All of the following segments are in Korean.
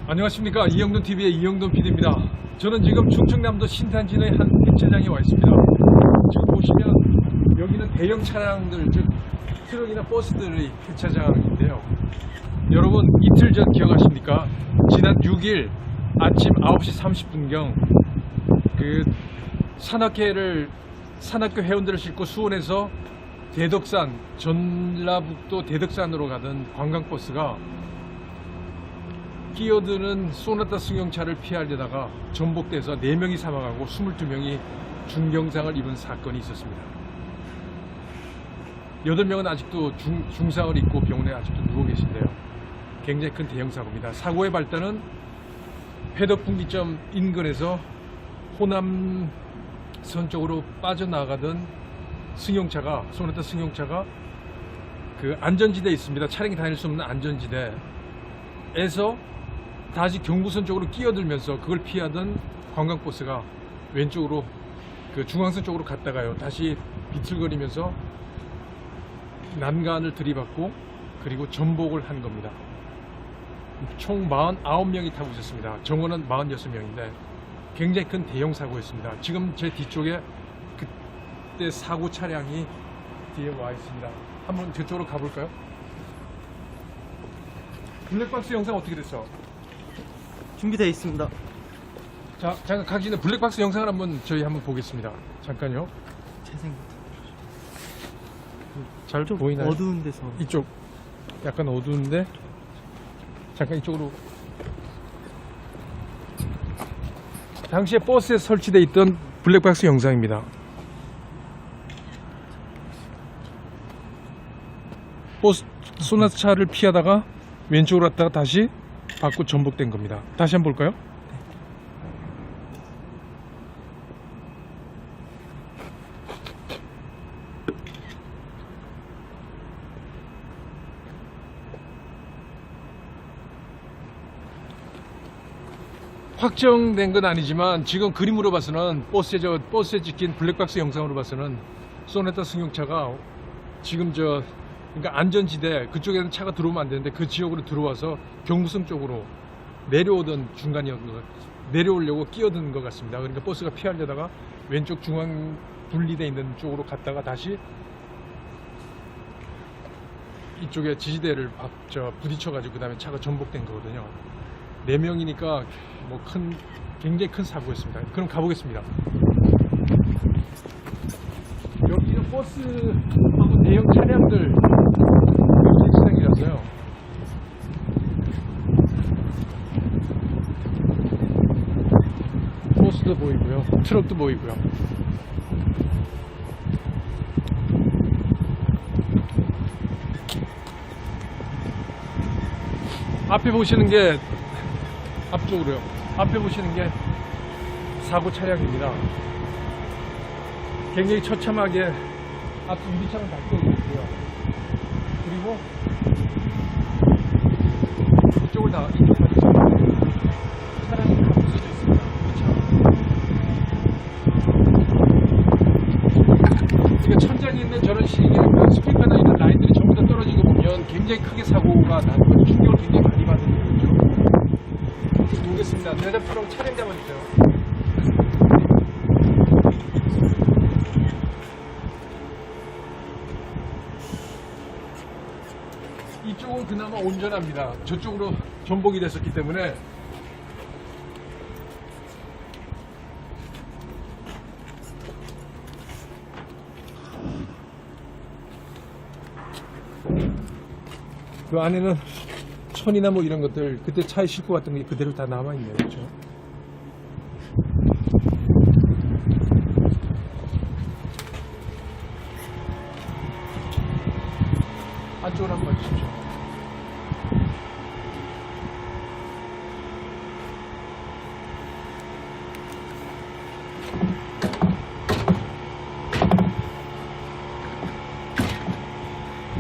안녕하십니까. 이영돈TV의 이영돈 PD입니다. 저는 지금 충청남도 신탄진의 한 폐차장에 와 있습니다. 지금 보시면 여기는 대형 차량들, 즉 트럭이나 버스들의 폐차장인데요. 여러분 이틀 전 기억하십니까? 지난 6일 아침 9시 30분경 그 산악교 회원들을 싣고 수원에서 대덕산, 전라북도 대덕산으로 가던 관광버스가 끼어드는 소나타 승용차를 피하려다가 전복돼서 4명이 사망하고 22명이 중경상을 입은 사건이 있었습니다. 8명은 아직도 중상을 입고 병원에 아직도 누워 계신데요. 굉장히 큰 대형 사고입니다. 사고의 발단은 회덕분기점 인근에서 호남선 쪽으로 빠져나가던 승용차가, 소나타 승용차가 그 안전지대에 있습니다. 차량이 다닐 수 없는 안전지대에서 다시 경부선 쪽으로 끼어들면서 그걸 피하던 관광버스가 왼쪽으로 그 중앙선 쪽으로 갔다가요, 다시 비틀거리면서 난간을 들이받고 그리고 전복을 한 겁니다. 총 49명이 타고 있었습니다. 정원은 46명인데 굉장히 큰 대형 사고였습니다. 지금 제 뒤쪽에 그때 사고 차량이 뒤에 와 있습니다. 한번 저쪽으로 가볼까요? 블랙박스 영상 어떻게 됐어? 준비되어 있습니다. 자, 잠깐 가기 전에 블랙박스 영상을 저희 한번 보겠습니다. 잠깐요. 재생부터. 잘 보이나요? 어두운 데서. 이쪽 약간 어두운데 잠깐 이쪽으로. 당시에 버스에 설치되어 있던 블랙박스 영상입니다. 버스 소나타차를 피하다가 왼쪽으로 갔다가 다시 받고 전복된 겁니다. 다시 한번 볼까요? 확정된 건 아니지만 지금 그림으로 봐서는 버스에 찍힌 블랙박스 영상으로 봐서는 소나타 승용차가 지금 그러니까 안전지대 그쪽에는 차가 들어오면 안 되는데 그 지역으로 들어와서 경부선 쪽으로 내려오던 중간이었던 것, 내려오려고 끼어든 것 같습니다. 그러니까 버스가 피하려다가 왼쪽 중앙 분리되어 있는 쪽으로 갔다가 다시 이쪽에 지지대를 부딪혀가지고 그 다음에 차가 전복된 거거든요. 4명이니까 뭐 굉장히 큰 사고였습니다. 그럼 가보겠습니다. 여기는 버스하고 대형 차량들 엑스장이라서요. 버스도 보이고요, 트럭도 보이고요. 앞에 보시는 게 앞쪽으로요. 앞에 보시는 게 사고 차량입니다. 굉장히 처참하게 앞 유리창을 닫고 있고요. 그리고 이쪽을 이쪽 차량이 다 부서져 있습니다. 그러니까 천장에 있는 저런 스피커나 이런 라인들이 전부 다 떨어지고 보면 굉장히 크게 사고가 나는 거죠. 충격을 굉장히 많이 받는 거죠. 보겠습니다. 대답처럼 차량 잡아주세요. 이쪽은 그나마 온전합니다. 저쪽으로 전복이 됐었기 때문에. 그 안에는 천이나 뭐 이런 것들, 그때 차에 싣고 갔던 게 그대로 다 남아있네요. 그렇죠? 안쪽으로 한번 봐주십시오.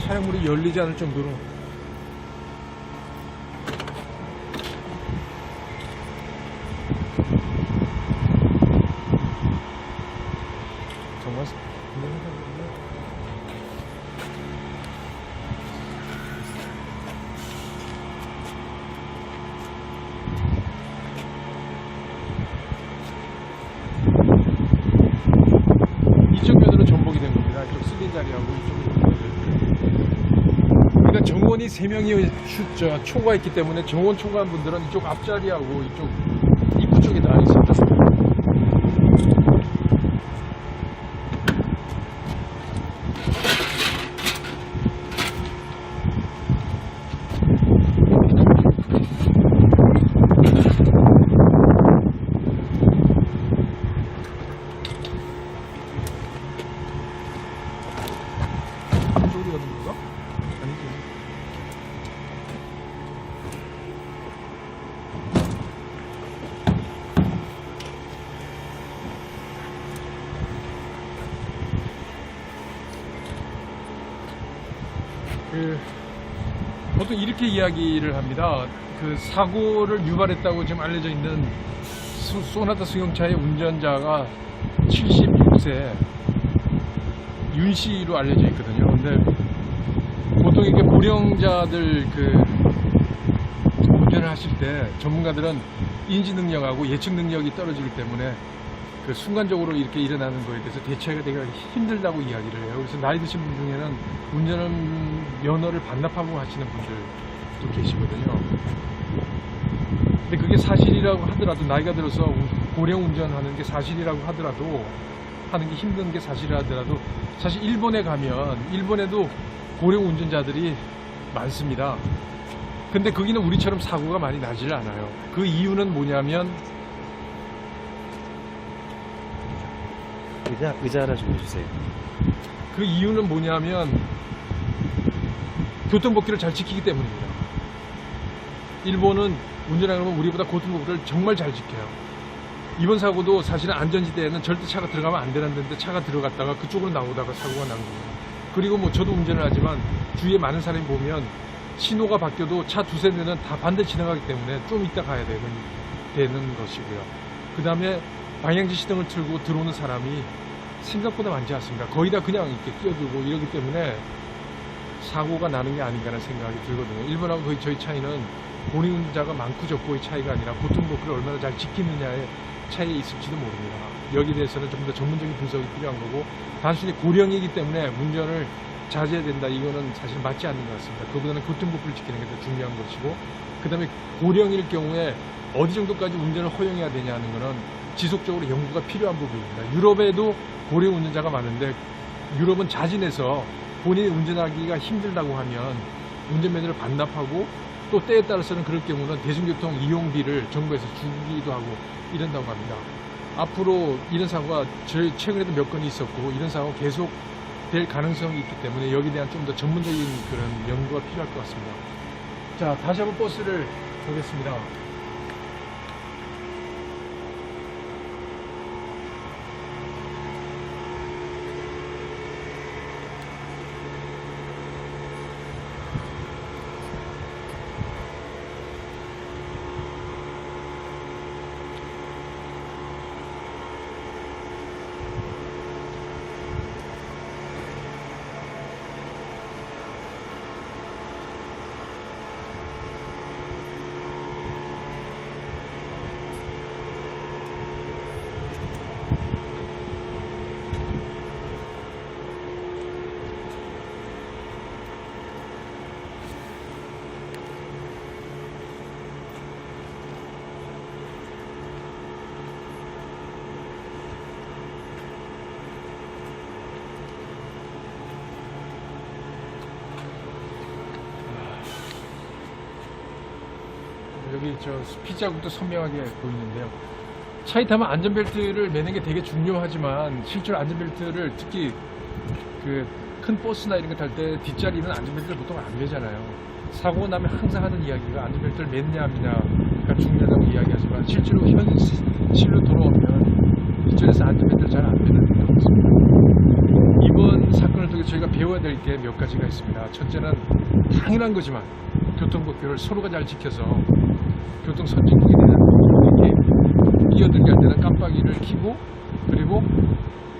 차량물이 열리지 않을 정도로 정말 이야기하고 이쪽으로 그러니까 정원이 3명이 초과했기 때문에 정원 초과한 분들은 이쪽 앞자리하고 이쪽 입구 쪽에 다 있습니다. 이쪽으로 가는 건가? 아니지. 보통 이렇게 이야기를 합니다. 그 사고를 유발했다고 지금 알려져 있는 소나타 승용차의 운전자가 76세 윤 씨로 알려져 있거든요. 근데 보통 이렇게 고령자들 운전을 하실 때 전문가들은 인지 능력하고 예측 능력이 떨어지기 때문에 순간적으로 이렇게 일어나는 거에 대해서 대처가 되게 힘들다고 이야기를 해요. 그래서 나이 드신 분 중에는 운전은 면허를 반납하고 하시는 분들도 계시거든요. 근데 그게 사실이라고 하더라도 나이가 들어서 고령 운전하는 게 사실이라고 하더라도 하는 게 힘든 게 사실이라더라도 사실 일본에 가면 일본에도 고령 운전자들이 많습니다. 근데 거기는 우리처럼 사고가 많이 나질 않아요. 그 이유는 뭐냐면 의자 하나 좀 해주세요. 그 이유는 뭐냐면 교통법규를 잘 지키기 때문입니다. 일본은 운전하는 건 우리보다 교통법규를 정말 잘 지켜요. 이번 사고도 사실은 안전지대에는 절대 차가 들어가면 안 되는 데인데 차가 들어갔다가 그쪽으로 나오다가 사고가 난 거예요. 그리고 뭐 저도 운전을 하지만 주위에 많은 사람이 보면 신호가 바뀌어도 차 두세 대는 다 반대 지나가기 때문에 좀 이따 가야 되는 것이고요. 그 다음에 방향지 시등을 틀고 들어오는 사람이 생각보다 많지 않습니다. 거의 다 그냥 이렇게 끼어들고 이러기 때문에 사고가 나는 게 아닌가라는 생각이 들거든요. 일본하고 거의 저희 차이는 고령 운전자가 많고 적고의 차이가 아니라 교통법규를 얼마나 잘 지키느냐의 차이에 있을지도 모릅니다. 여기에 대해서는 좀 더 전문적인 분석이 필요한 거고 단순히 고령이기 때문에 운전을 자제해야 된다 이거는 사실 맞지 않는 것 같습니다. 그보다는 교통법규를 지키는 게 더 중요한 것이고 그 다음에 고령일 경우에 어디 정도까지 운전을 허용해야 되냐는 거는 지속적으로 연구가 필요한 부분입니다. 유럽에도 고령 운전자가 많은데 유럽은 자진해서 본인이 운전하기가 힘들다고 하면 운전면허를 반납하고 또 때에 따라서는 그럴 경우는 대중교통 이용비를 정부에서 주기도 하고 이런다고 합니다. 앞으로 이런 사고가 최근에도 몇 건이 있었고 이런 사고가 계속 될 가능성이 있기 때문에 여기에 대한 좀 더 전문적인 그런 연구가 필요할 것 같습니다. 자, 다시 한번 버스를 보겠습니다. 여기 저 피자국도 선명하게 보이는데요. 차에 타면 안전벨트를 매는 게 되게 중요하지만 실제로 안전벨트를 특히 그 큰 버스나 이런 거 탈 때 뒷자리는 안전벨트를 보통 안 매잖아요. 사고 나면 항상 하는 이야기가 안전벨트를 맸냐 안 매냐가 중요하다고 이야기하지만 실제로 현실로 돌아오면 뒷자리에서 안전벨트를 잘 안 매는 경우가 있습니다. 이번 사건을 통해 저희가 배워야 될 게 몇 가지가 있습니다. 첫째는 당연한 거지만 교통법규를 서로가 잘 지켜서 교통 선진국이 되는 이렇게 끼어들게 할 때는 깜빡이를 켜고 그리고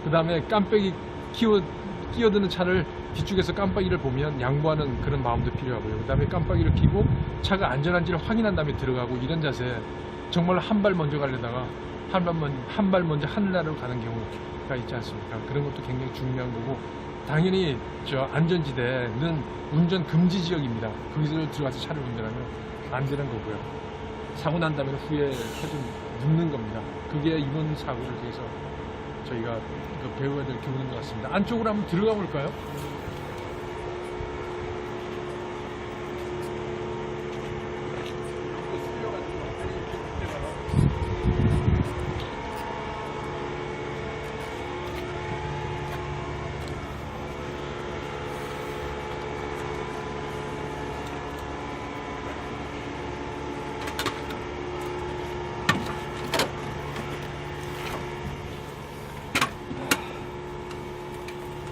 그 다음에 깜빡이 끼어드는 차를 뒤쪽에서 깜빡이를 보면 양보하는 그런 마음도 필요하고요. 그 다음에 깜빡이를 켜고 차가 안전한지를 확인한 다음에 들어가고 이런 자세 정말 한 발 먼저 가려다가 한 발 먼저 하늘나라로 가는 경우가 있지 않습니까? 그런 것도 굉장히 중요한 거고 당연히 저 안전지대는 운전 금지 지역입니다. 거기서 들어가서 차를 운전하면 안 되는 거고요. 사고 난 다음에 후에 해좀 묻는 겁니다. 그게 이번 사고를 위해서 저희가 그 배워야 될 교훈인 것 같습니다. 안쪽으로 한번 들어가 볼까요?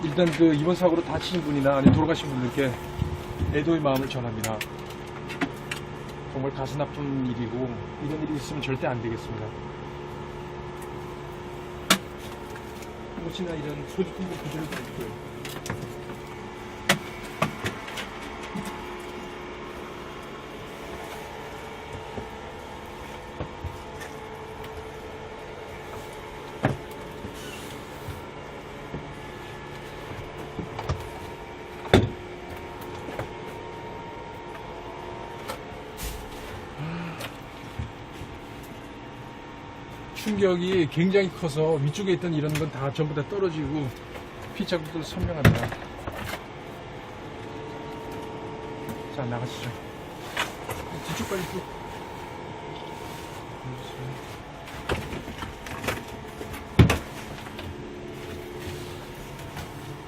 일단 그 이번 사고로 다치신 분이나 아니 돌아가신 분들께 애도의 마음을 전합니다. 정말 가슴 아픈 일이고 이런 일이 있으면 절대 안 되겠습니다. 혹시나 이런 소지품도 그대로 다 있고요. 충격이 굉장히 커서 위쪽에 있던 이런 건 다 전부 다 떨어지고 피 자국도 선명합니다. 자, 나가시죠. 뒤쪽까지 쭉.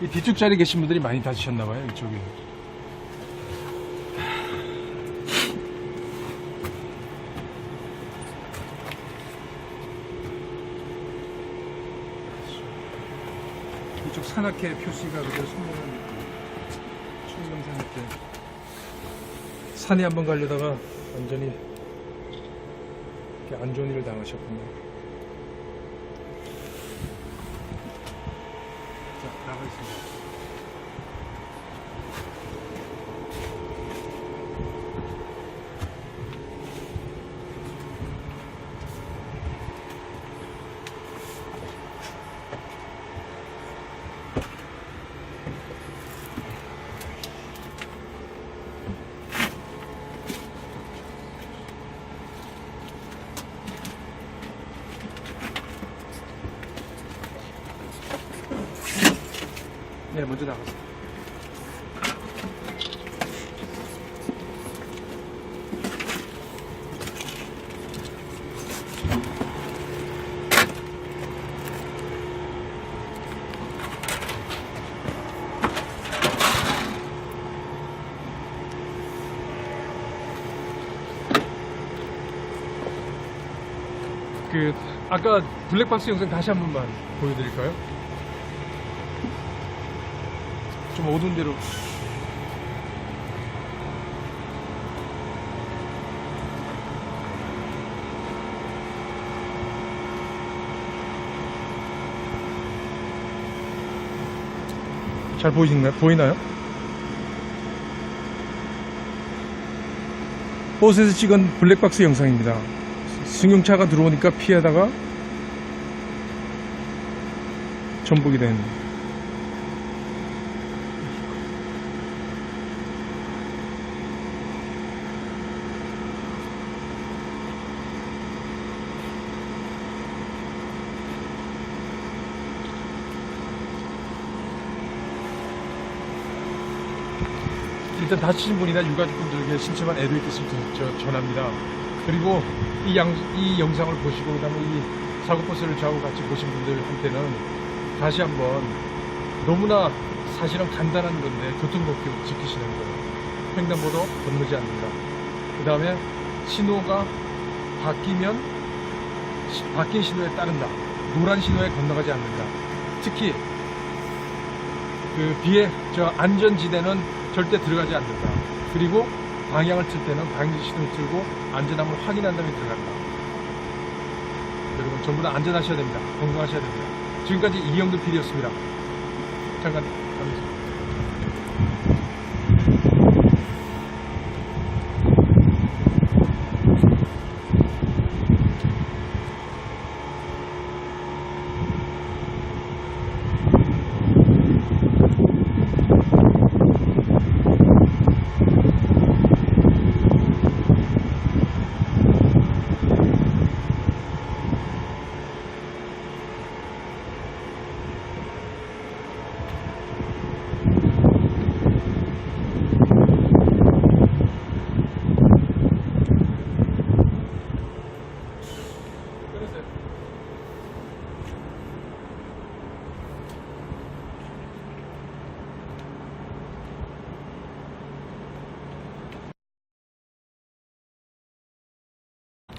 이 뒤쪽 자리에 계신 분들이 많이 다치셨나봐요, 이쪽에. 이쪽 산악회 표시가 그대로 선명한 충남 산악회. 산에 한번 가려다가 완전히 이렇게 안 좋은 일을 당하셨군요. 자, 나가겠습니다. 네, 먼저 나가세요. 아까 블랙박스 영상 다시 한 번만 보여드릴까요? 좀 어두운 데로. 잘 보이나요? 버스에서 찍은 블랙박스 영상입니다. 승용차가 들어오니까 피하다가 전복이 된. 일단 다치신 분이나 유가족분들에게 심심한 애도 있겠을 때 전합니다. 그리고 이 영상을 보시고 그다음에 이 사고버스를 저하고 같이 보신 분들한테는 다시 한번 너무나 사실은 간단한 건데 교통법규 지키시는 거예요. 횡단보도 건너지 않는다. 그 다음에 신호가 바뀐 신호에 따른다. 노란 신호에 건너가지 않는다. 특히 안전지대는 절대 들어가지 않는다. 그리고 방향을 틀 때는 방향지 신호를 틀고 안전함을 확인한 다음에 들어간다. 여러분 전부 다 안전하셔야 됩니다. 건강하셔야 됩니다. 지금까지 이영도 PD였습니다. 잠깐 가보겠습니다.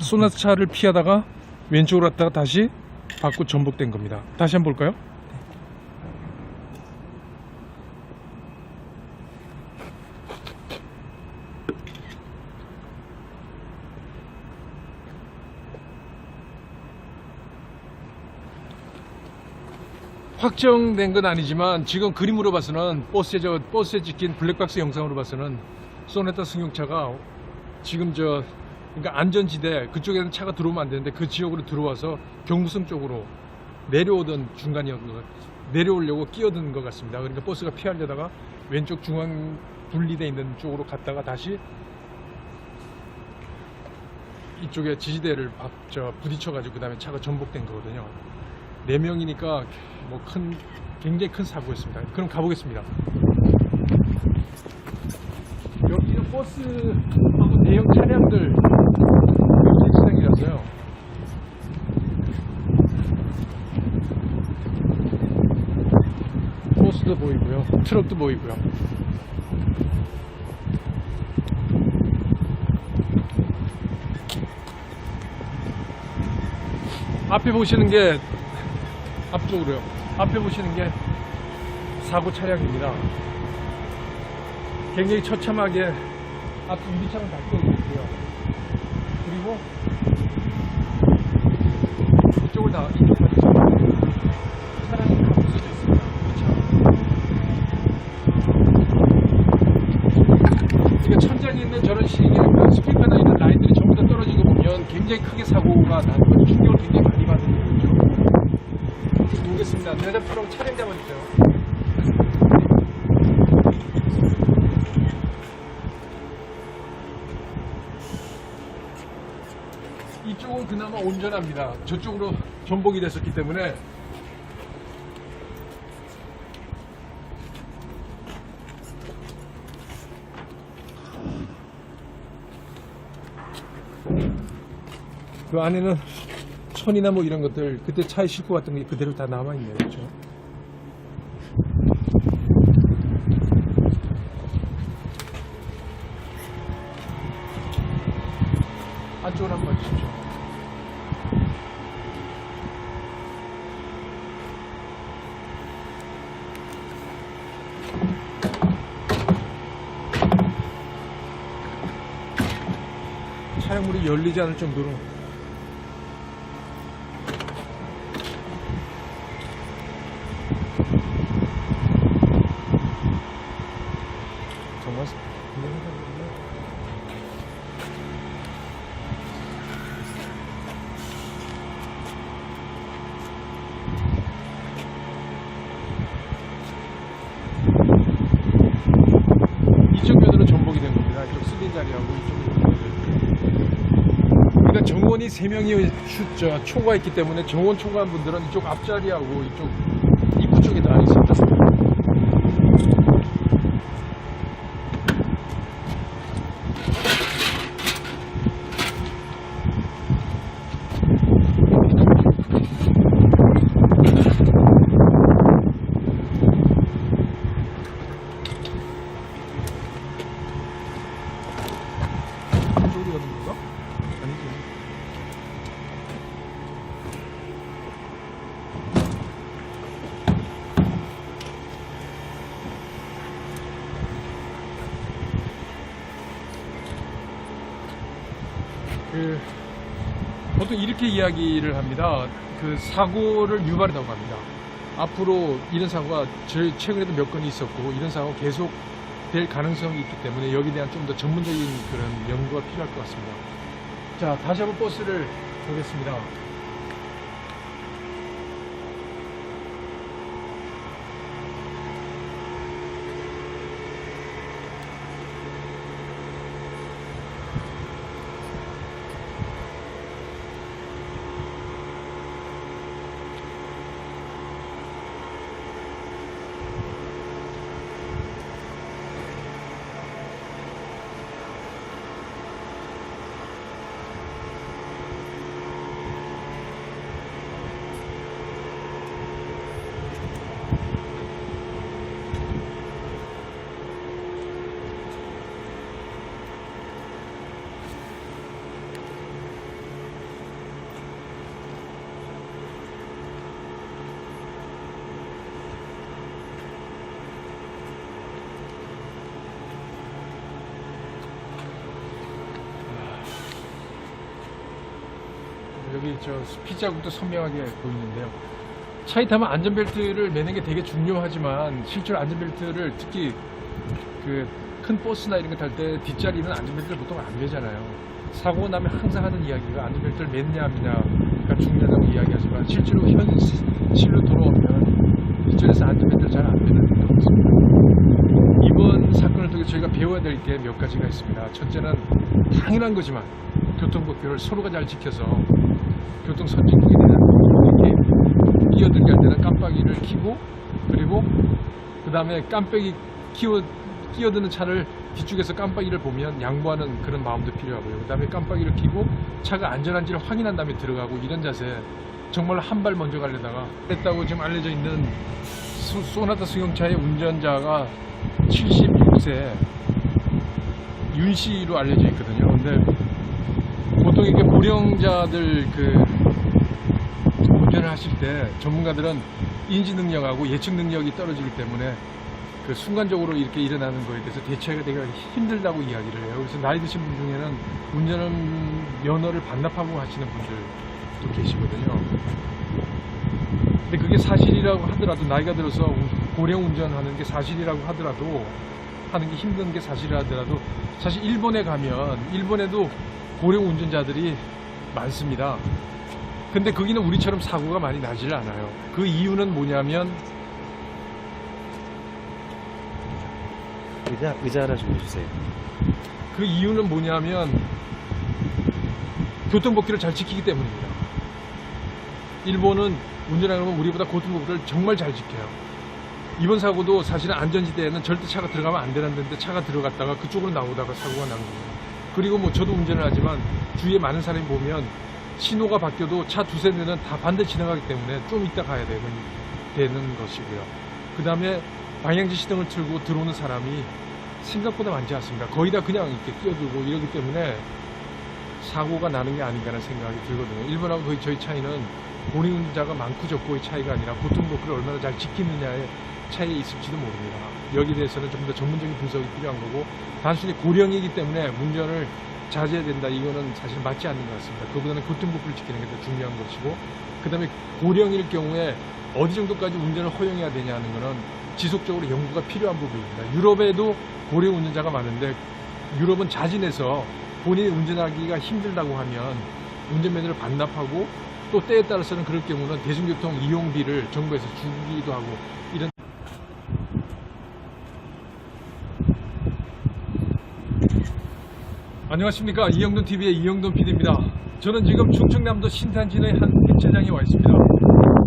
소나타 차를 피하다가 왼쪽으로 갔다가 다시 받고 전복된 겁니다. 다시 한번 볼까요? 확정된 건 아니지만 지금 그림으로 봐서는 버스에 찍힌 블랙박스 영상으로 봐서는 소나타 승용차가 지금 그러니까 안전지대 그쪽에는 차가 들어오면 안 되는데 그 지역으로 들어와서 경부선 쪽으로 내려오던 중간이었던 것 내려오려고 끼어든 것 같습니다. 그러니까 버스가 피하려다가 왼쪽 중앙 분리되어 있는 쪽으로 갔다가 다시 이쪽에 지지대를 부딪혀가지고 그 다음에 차가 전복된 거거든요. 4명이니까 뭐 굉장히 큰 사고였습니다. 그럼 가보겠습니다. 여기는 버스하고 대형 차량들 객지장이라서요. 버스도 보이고요, 트럭도 보이고요. 앞에 보시는 게 앞쪽으로요. 앞에 보시는 게 사고 차량입니다. 굉장히 처참하게 앞 유리창을 닫고 있고요. 그리고 이쪽을 이쪽 차량이 다 부서져 있습니다. 그러니까 천장에 있는 저런 스피커나 이런 라인들이 전부 다 떨어진 거 보면 굉장히 크게 사고가 나는 거죠. 충격을 굉장히 많이 받는 거죠. 보겠습니다. 대답처럼 차량 잡아주세요. 이쪽은 그나마 온전합니다. 저쪽으로 전복이 됐었기 때문에. 그 안에는 천이나 뭐 이런 것들 그때 차에 싣고 갔던 게 그대로 다 남아있네요. 그렇죠? 안쪽으로 한번 봐주십시오. 차량물이 열리지 않을 정도로 정말 이쪽 면으로 전복이 된 겁니다. 이쪽 쓸린 자리하고 이쪽. 그러니까 정원이 3명이 초과 있기 때문에 정원 초과한 분들은 이쪽 앞자리하고 이쪽 입구 쪽에 다 있습니다. 보통 이렇게 이야기를 합니다. 그 사고를 유발했다고 합니다. 앞으로 이런 사고가 최근에도 몇 건이 있었고 이런 사고가 계속 될 가능성이 있기 때문에 여기에 대한 좀 더 전문적인 그런 연구가 필요할 것 같습니다. 자, 다시 한번 버스를 보겠습니다. 여기 저 피자국도 선명하게 보이는데요. 차에 타면 안전벨트를 매는 게 되게 중요하지만 실제로 안전벨트를 특히 그 큰 버스나 이런 거 탈 때 뒷자리는 안전벨트를 보통 안 매잖아요. 사고 나면 항상 하는 이야기가 안전벨트를 맸냐 안 매냐가 중요하다고 이야기하지만 실제로 현실로 돌아오면 뒷자리에서 안전벨트를 잘 안 매는 경우가 있습니다. 이번 사건을 통해 저희가 배워야 될 게 몇 가지가 있습니다. 첫째는 당연한 거지만 교통법규를 서로가 잘 지켜서 교통 선진국이 되는 이렇게 끼어들게 할 때는 깜빡이를 켜고 그리고 그 다음에 깜빡이 끼어드는 차를 뒤쪽에서 깜빡이를 보면 양보하는 그런 마음도 필요하고요. 그 다음에 깜빡이를 켜고 차가 안전한지를 확인한 다음에 들어가고 이런 자세 정말 한 발 먼저 가려다가 했다고 지금 알려져 있는 소나타 승용차의 운전자가 76세 윤 씨로 알려져 있거든요. 근데 보통 이렇게 고령자들 운전을 하실 때 전문가들은 인지 능력하고 예측 능력이 떨어지기 때문에 그 순간적으로 이렇게 일어나는 거에 대해서 대처가 되게 힘들다고 이야기를 해요. 그래서 나이 드신 분 중에는 운전은 면허를 반납하고 하시는 분들도 계시거든요. 근데 그게 사실이라고 하더라도 나이가 들어서 고령 운전하는 게 사실이라고 하더라도 하는 게 힘든 게 사실이라 하더라도 사실 일본에 가면 일본에도 고령 운전자들이 많습니다. 근데 거기는 우리처럼 사고가 많이 나질 않아요. 그 이유는 뭐냐면 의자 하나 좀 주세요. 그 이유는 뭐냐면 교통법규를 잘 지키기 때문입니다. 일본은 운전하면 우리보다 교통법규를 정말 잘 지켜요. 이번 사고도 사실은 안전지대에는 절대 차가 들어가면 안 되는 데인데 차가 들어갔다가 그쪽으로 나오다가 사고가 난 거예요. 그리고 뭐 저도 운전을 하지만 주위에 많은 사람이 보면 신호가 바뀌어도 차 두세 대는 다 반대 지나가기 때문에 좀 이따 가야 되는 것이고요. 그 다음에 방향지 시동을 틀고 들어오는 사람이 생각보다 많지 않습니다. 거의 다 그냥 이렇게 끼어들고 이러기 때문에 사고가 나는 게 아닌가라는 생각이 들거든요. 일본하고 거의 저희 차이는 고령 운전자가 많고 적고의 차이가 아니라 교통법규를 얼마나 잘 지키느냐의 차이에 있을지도 모릅니다. 여기에 대해서는 좀 더 전문적인 분석이 필요한 거고 단순히 고령이기 때문에 운전을 자제해야 된다 이거는 사실 맞지 않는 것 같습니다. 그보다는 교통법규를 지키는 게 더 중요한 것이고 그 다음에 고령일 경우에 어디 정도까지 운전을 허용해야 되냐 하는 거는 지속적으로 연구가 필요한 부분입니다. 유럽에도 고령 운전자가 많은데 유럽은 자진해서 본인이 운전하기가 힘들다고 하면 운전면허를 반납하고 또 때에 따라서는 그럴 경우는 대중교통 이용비를 정부에서 주기도 하고 이런 안녕하십니까 이영돈TV의 이영돈 PD입니다. 저는 지금 충청남도 신탄진의 한 폐차장에 와 있습니다.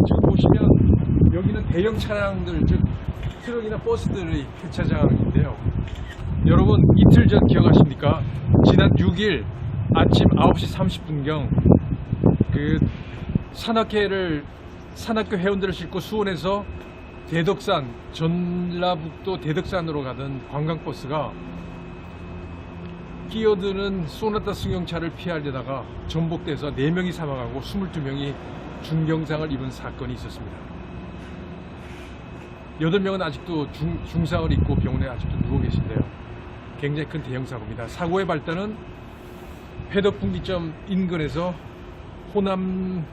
지금 보시면 여기는 대형 차량들 즉 트럭이나 버스들의 폐차장인데요. 여러분 이틀 전 기억하십니까? 지난 6일 아침 9시 30분경 그 산악회 회원들을 싣고 수원에서 대덕산 전라북도 대덕산으로 가던 관광버스가 끼어드는 소나타 승용차를 피하려다가 전복돼서 4명이 사망하고 22명이 중경상을 입은 사건이 있었습니다. 8명은 아직도 중상을 입고 병원에 아직도 누워 계신데요. 굉장히 큰 대형 사고입니다. 사고의 발단은 회덕분기점 인근에서 호남선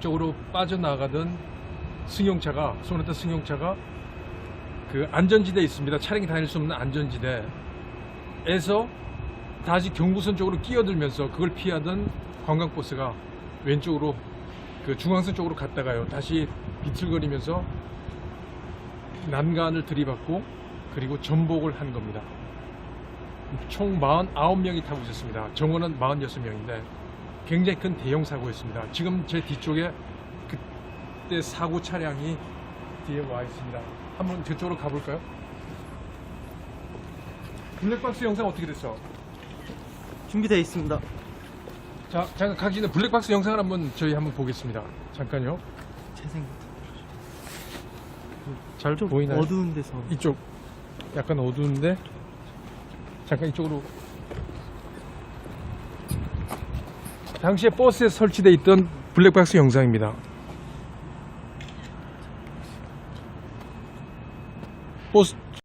쪽으로 빠져나가던 승용차가 소나타 승용차가 그 안전지대에 있습니다. 차량이 다닐 수 없는 안전지대에서 다시 경부선 쪽으로 끼어들면서 그걸 피하던 관광버스가 왼쪽으로 그 중앙선 쪽으로 갔다가요 다시 비틀거리면서 난간을 들이받고 그리고 전복을 한 겁니다. 총 49명이 타고 있었습니다. 정원은 46명인데 굉장히 큰 대형 사고였습니다. 지금 제 뒤쪽에 그때 사고 차량이 뒤에 와 있습니다. 한번 저쪽으로 가볼까요? 블랙박스 영상 어떻게 됐어? 준비되어 있습니다. 자, 잠깐 가기 전에 블랙박스 영상을 저희 한번 보겠습니다. 잠깐요. 재생부터. 잘 좀 보이나요? 어두운 데서. 이쪽 약간 어두운데 잠깐 이쪽으로. 당시에 버스에 설치되어 있던 블랙박스 영상입니다. 버스